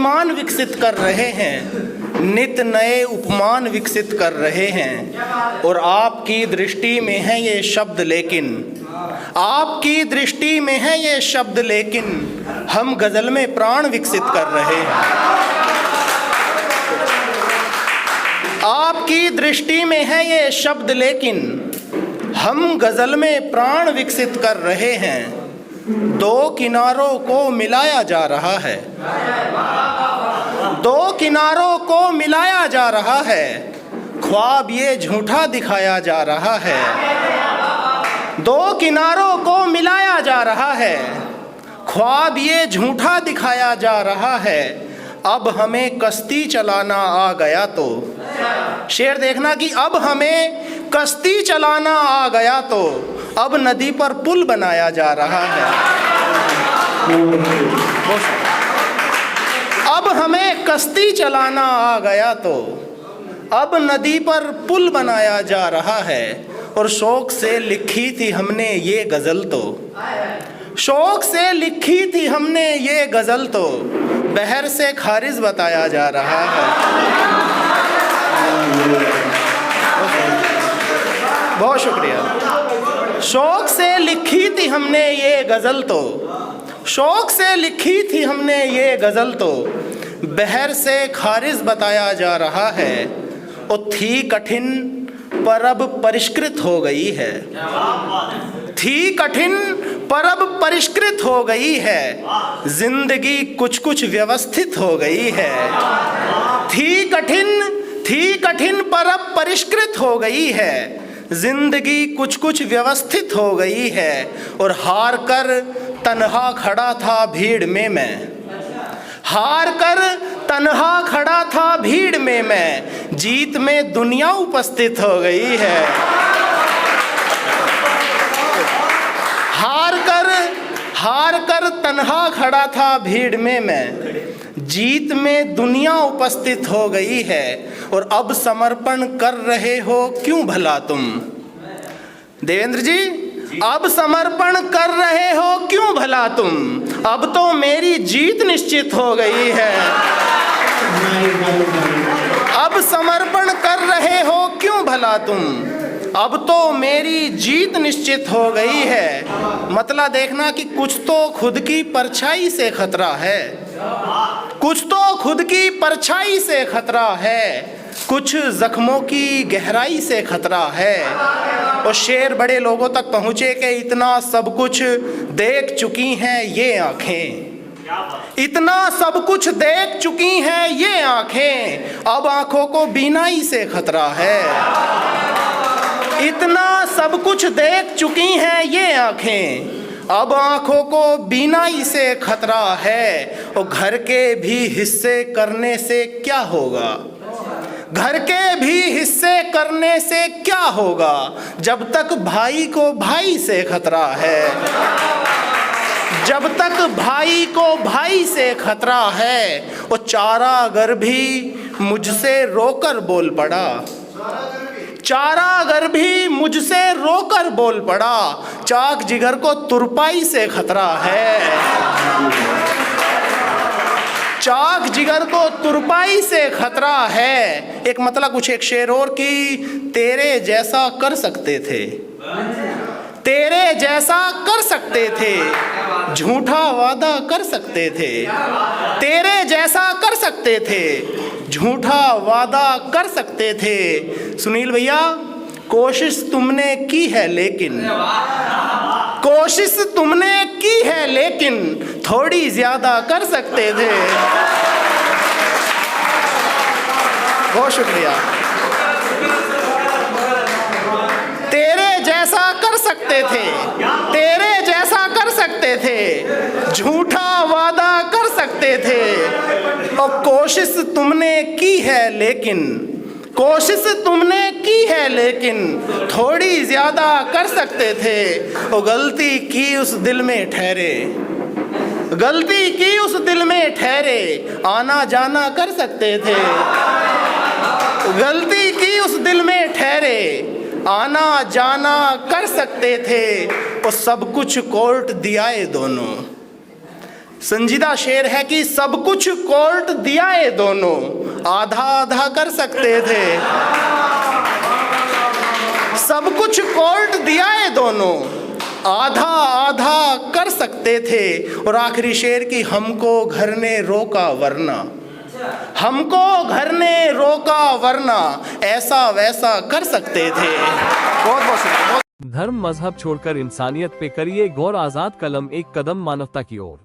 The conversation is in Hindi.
ईमान विकसित कर रहे हैं, नित नए उपमान विकसित कर रहे हैं। और आपकी दृष्टि में है ये शब्द लेकिन, आपकी दृष्टि में है ये शब्द लेकिन हम गज़ल में प्राण विकसित कर रहे हैं। आपकी दृष्टि में है ये शब्द लेकिन हम गज़ल में प्राण विकसित कर रहे हैं। दो किनारों को मिलाया जा रहा है, दो किनारों को मिलाया जा रहा है, ख्वाब ये झूठा दिखाया जा रहा है। दो किनारों को मिलाया जा रहा है, ख्वाब ये झूठा दिखाया जा रहा है। अब हमें कश्ती चलाना आ गया तो, शेर देखना कि अब हमें कश्ती चलाना आ गया तो अब नदी पर पुल बनाया जा रहा है। अब हमें कश्ती चलाना आ गया तो अब नदी पर पुल बनाया जा रहा है। और शौक से लिखी थी हमने ये गज़ल तो, शौक से लिखी थी हमने ये गज़ल तो बहर से खारिज बताया जा रहा है। बहुत शुक्रिया। शौक से लिखी थी हमने ये गज़ल तो, शौक से लिखी थी हमने ये गज़ल तो बहर से खारिज बताया जा रहा है। और थी कठिन पर अब परिष्कृत हो गई है, थी कठिन पर अब परिष्कृत हो गई है। जिंदगी कुछ कुछ व्यवस्थित हो गई है। थी कठिन पर अब परिष्कृत हो गई है। जिंदगी कुछ कुछ व्यवस्थित हो गई है। और हार कर तन्हा खड़ा था भीड़ में मैं, हार कर तन्हा खड़ा था भीड़ में मैं, जीत में दुनिया उपस्थित हो गई है। हार कर तन्हा खड़ा था भीड़ में मैं, जीत में दुनिया उपस्थित हो गई है। और अब समर्पण कर रहे हो क्यों भला तुम, देवेंद्र जी अब समर्पण कर रहे हो क्यों भला तुम, अब तो मेरी जीत निश्चित हो गई है। अब समर्पण कर रहे हो क्यों भला तुम, अब तो मेरी जीत निश्चित हो गई है। मतलब देखना कि कुछ तो खुद की परछाई से खतरा है, कुछ तो खुद की परछाई से खतरा है, कुछ जख्मों की गहराई से खतरा है। और शेर बड़े लोगों तक पहुँचे कि इतना सब कुछ देख चुकी हैं ये आँखें, इतना सब कुछ देख चुकी हैं ये आँखें, अब आँखों को बीनाई से खतरा है। इतना सब कुछ देख चुकी हैं ये आँखें, अब आँखों को बीनाई से खतरा है। और घर के भी हिस्से करने से क्या होगा, घर के भी हिस्से करने से क्या होगा, जब तक भाई को भाई से खतरा है, जब तक भाई को भाई से खतरा है। वो चारागर भी मुझसे रोकर बोल पड़ा, चारागर भी मुझसे रोकर बोल पड़ा, चाक जिगर को तुरपाई से खतरा है, चाक जिगर को तुरपाई से खतरा है। एक मतलब कुछ एक शेर और की, तेरे जैसा कर सकते थे, तेरे जैसा कर सकते थे, झूठा वादा कर सकते थे, तेरे जैसा कर सकते थे, झूठा वादा कर सकते थे। सुनील भैया कोशिश तुमने की है लेकिन, कोशिश तुमने की है लेकिन थोड़ी ज्यादा कर सकते थे। बहुत शुक्रिया। तेरे जैसा कर सकते थे, तेरे जैसा कर सकते थे, झूठा वादा कर सकते थे। और कोशिश तुमने की है लेकिन, कोशिश तुमने की है लेकिन थोड़ी ज्यादा कर सकते थे। और गलती की उस दिल में ठहरे, गलती की उस दिल में ठहरे, आना जाना कर सकते थे। गलती की उस दिल में ठहरे, आना जाना कर सकते थे। और सब कुछ कोर्ट दियाए दोनों, संजीदा शेर है कि सब कुछ कोर्ट दिया ये दोनों, आधा आधा कर सकते थे। सब कुछ कोर्ट दिया ये दोनों, आधा आधा कर सकते थे। और आखिरी शेर की हमको घर ने रोका वरना, हमको घर ने रोका वरना ऐसा वैसा कर सकते थे। बहुत बहुत शुक्रिया। धर्म मजहब छोड़कर इंसानियत पे करिए गौर। आजाद कलम, एक कदम मानवता की ओर।